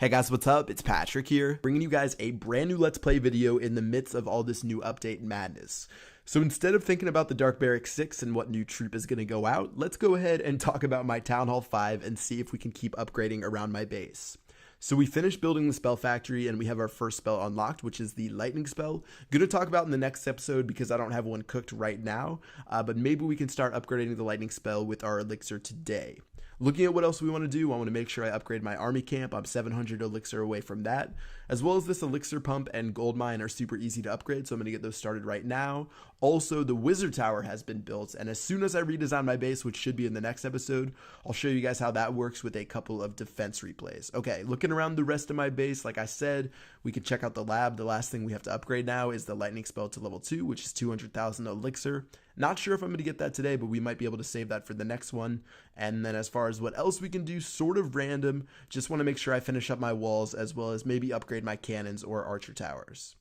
Hey guys, what's up? It's Patrick here, bringing you guys a brand new Let's Play video in the midst of all this new update madness. So instead of thinking about the Dark Barracks 6 and what new troop is going to go out, let's go ahead and talk about my Town Hall 5 and see if we can keep upgrading around my base. So we finished building the spell factory and we have our first spell unlocked, which is the lightning spell. Gonna talk about in the next episode because I don't have one cooked right now, but maybe we can start upgrading the lightning spell with our elixir today. Looking at what else we want to do, I want to make sure I upgrade my army camp. I'm 700 elixir away from that, as well as this elixir pump and gold mine are super easy to upgrade, so I'm going to get those started right now. Also, the wizard tower has been built, and as soon as I redesign my base, which should be in the next episode, I'll show you guys how that works with a couple of defense replays. Okay, looking around the rest of my base, like I said, we could check out the lab. The last thing we have to upgrade now is the lightning spell to level 2, which is 200,000 elixir. Not sure if I'm going to get that today, but we might be able to save that for the next one. And then as far as what else we can do, sort of random, just want to make sure I finish up my walls as well as maybe upgrade my cannons or archer towers.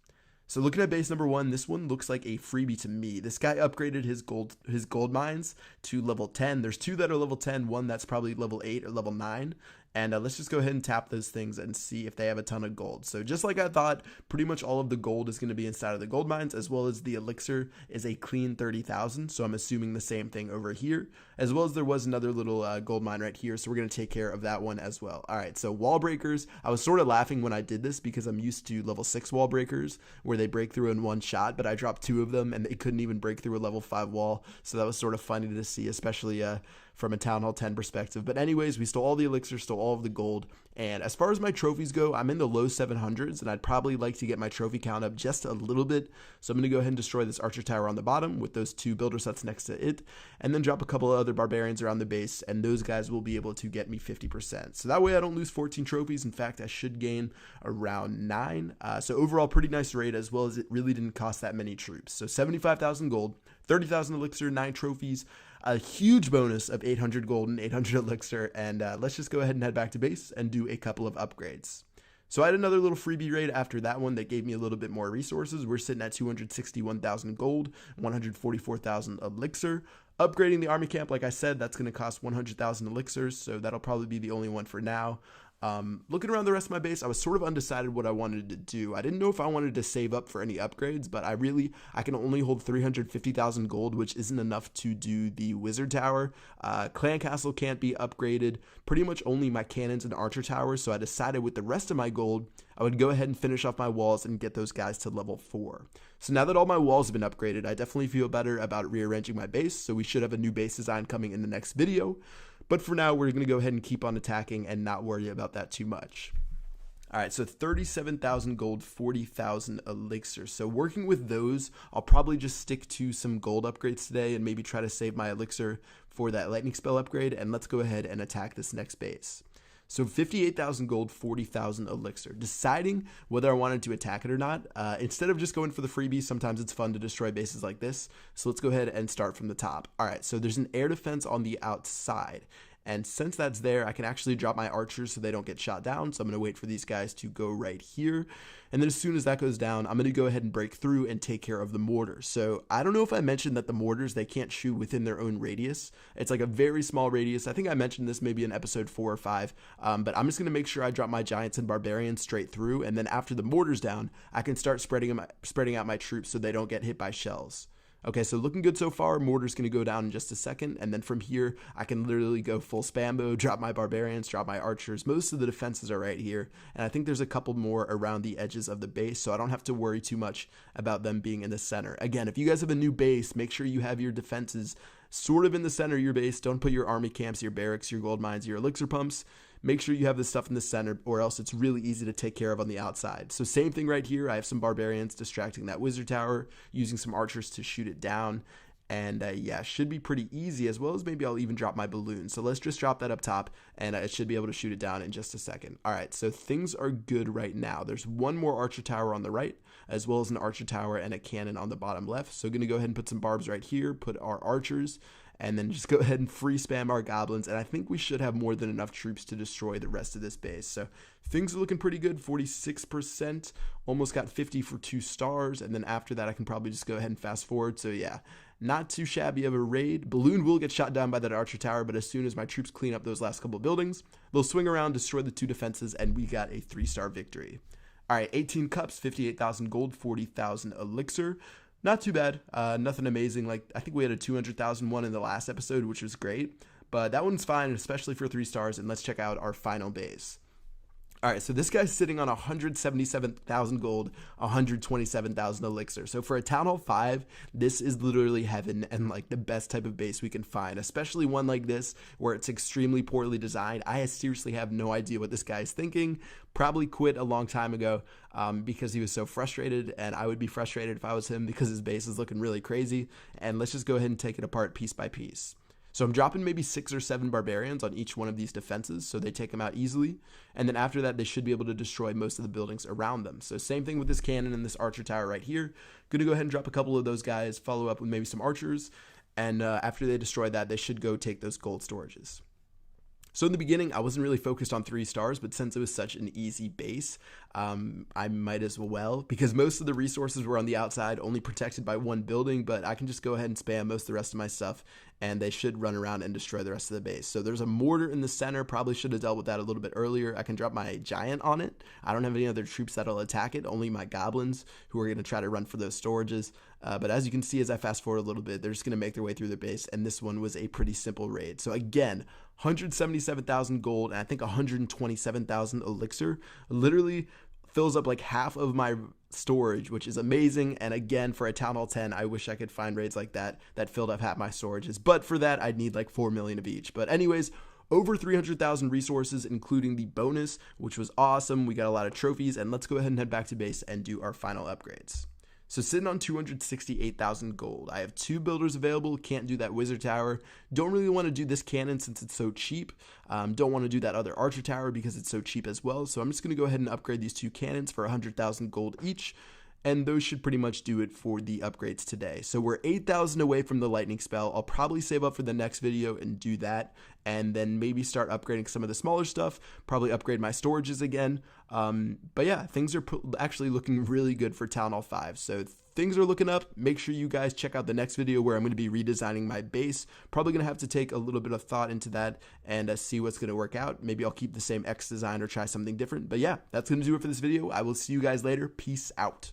So looking at base number 1, this one looks like a freebie to me. This guy upgraded his gold mines to level 10. There's 2 that are level 10, one that's probably level 8 or level 9. And let's just go ahead and tap those things and see if they have a ton of gold. So just like I thought, pretty much all of the gold is going to be inside of the gold mines, as well as the elixir is a clean 30,000. So I'm assuming the same thing over here, as well as there was another little gold mine right here. So we're going to take care of that one as well. All right, so wall breakers. I was sort of laughing when I did this because I'm used to level 6 wall breakers where they break through in one shot, but I dropped 2 of them and they couldn't even break through a level 5 wall. So that was sort of funny to see, especially from a Town Hall 10 perspective. But anyways, we stole all the elixir, stole all of the gold. And as far as my trophies go, I'm in the low 700s, and I'd probably like to get my trophy count up just a little bit. So I'm going to go ahead and destroy this archer tower on the bottom with those 2 builder sets next to it, and then drop a couple of other barbarians around the base, and those guys will be able to get me 50%. So that way I don't lose 14 trophies. In fact, I should gain around 9. So overall, pretty nice raid, as well as it really didn't cost that many troops. So 75,000 gold, 30,000 elixir, 9 trophies, a huge bonus of 800 gold and 800 elixir, and let's just go ahead and head back to base and do a couple of upgrades. So I had another little freebie raid after that one that gave me a little bit more resources. We're sitting at 261,000 gold, 144,000 elixir. Upgrading the army camp, like I said, that's going to cost 100,000 elixirs, so that'll probably be the only one for now. Looking around the rest of my base, I was sort of undecided what I wanted to do. I didn't know if I wanted to save up for any upgrades, but I can only hold 350,000 gold, which isn't enough to do the wizard tower. Clan castle can't be upgraded, pretty much only my cannons and archer towers, so I decided with the rest of my gold, I would go ahead and finish off my walls and get those guys to level 4. So now that all my walls have been upgraded, I definitely feel better about rearranging my base, so we should have a new base design coming in the next video. But for now, we're going to go ahead and keep on attacking and not worry about that too much. All right, so 37,000 gold, 40,000 elixir. So working with those, I'll probably just stick to some gold upgrades today and maybe try to save my elixir for that lightning spell upgrade. And let's go ahead and attack this next base. So 58,000 gold, 40,000 elixir. Deciding whether I wanted to attack it or not. Instead of just going for the freebie, sometimes it's fun to destroy bases like this. So let's go ahead and start from the top. All right, so there's an air defense on the outside. And since that's there, I can actually drop my archers so they don't get shot down. So I'm going to wait for these guys to go right here. And then as soon as that goes down, I'm going to go ahead and break through and take care of the mortars. So I don't know if I mentioned that the mortars, they can't shoot within their own radius. It's like a very small radius. I think I mentioned this maybe in episode 4 or 5. But I'm just going to make sure I drop my giants and barbarians straight through. And then after the mortar's down, I can start spreading out my troops so they don't get hit by shells. Okay, so looking good so far. Mortar's going to go down in just a second, and then from here, I can literally go full spam mode, drop my barbarians, drop my archers. Most of the defenses are right here, and I think there's a couple more around the edges of the base, so I don't have to worry too much about them being in the center. Again, if you guys have a new base, make sure you have your defenses sort of in the center of your base. Don't put your army camps, your barracks, your gold mines, your elixir pumps. Make sure you have this stuff in the center, or else it's really easy to take care of on the outside. So same thing right here. I have some barbarians distracting that wizard tower, using some archers to shoot it down. And yeah, should be pretty easy, as well as maybe I'll even drop my balloon. So let's just drop that up top, and it should be able to shoot it down in just a second. All right, so things are good right now. There's one more archer tower on the right, as well as an archer tower and a cannon on the bottom left. So going to go ahead and put some barbs right here, put our archers, and then just go ahead and free spam our goblins. And I think we should have more than enough troops to destroy the rest of this base. So things are looking pretty good. 46%, almost got 50 for 2 stars. And then after that, I can probably just go ahead and fast forward. So yeah, Not too shabby of a raid. Balloon will get shot down by that archer tower, but as soon as my troops clean up those last couple buildings, they'll swing around, destroy the 2 defenses, and we got a 3-star victory. All right, 18 cups, 58,000 gold, 40,000 elixir. Not too bad. Nothing amazing. Like, I think we had a 200,000 one in the last episode, which was great. But that one's fine, especially for 3 stars. And let's check out our final base. All right, so this guy's sitting on 177,000 gold, 127,000 elixir. So for a Town Hall 5, this is literally heaven and like the best type of base we can find, especially one like this where it's extremely poorly designed. I seriously have no idea what this guy's thinking. Probably quit a long time ago because he was so frustrated, and I would be frustrated if I was him because his base is looking really crazy. And let's just go ahead and take it apart piece by piece. So I'm dropping maybe 6 or 7 barbarians on each one of these defenses so they take them out easily. And then after that, they should be able to destroy most of the buildings around them. So same thing with this cannon and this archer tower right here. Gonna go ahead and drop a couple of those guys, follow up with maybe some archers. And after they destroy that, they should go take those gold storages. So in the beginning, I wasn't really focused on 3 stars, but since it was such an easy base, I might as well, because most of the resources were on the outside, only protected by 1 building, but I can just go ahead and spam most of the rest of my stuff, and they should run around and destroy the rest of the base. So there's a mortar in the center, probably should have dealt with that a little bit earlier. I can drop my giant on it. I don't have any other troops that'll attack it, only my goblins, who are going to try to run for those storages. But as you can see, as I fast forward a little bit, they're just going to make their way through the base, and this one was a pretty simple raid. So again, 177,000 gold, and I think 127,000 elixir. Literally fills up like half of my storage, which is amazing. And again, for a Town Hall 10, I wish I could find raids like that filled up half my storages. But for that, I'd need like 4 million of each. But anyways, over 300,000 resources, including the bonus, which was awesome. We got a lot of trophies, and let's go ahead and head back to base and do our final upgrades. So sitting on 268,000 gold. I have 2 builders available, can't do that wizard tower. Don't really want to do this cannon since it's so cheap. Don't want to do that other archer tower because it's so cheap as well. So I'm just going to go ahead and upgrade these 2 cannons for 100,000 gold each. And those should pretty much do it for the upgrades today. So we're 8,000 away from the lightning spell. I'll probably save up for the next video and do that. And then maybe start upgrading some of the smaller stuff. Probably upgrade my storages again. But yeah, things are actually looking really good for Town Hall 5. So things are looking up. Make sure you guys check out the next video where I'm going to be redesigning my base. Probably going to have to take a little bit of thought into that and see what's going to work out. Maybe I'll keep the same X design or try something different. But yeah, that's going to do it for this video. I will see you guys later. Peace out.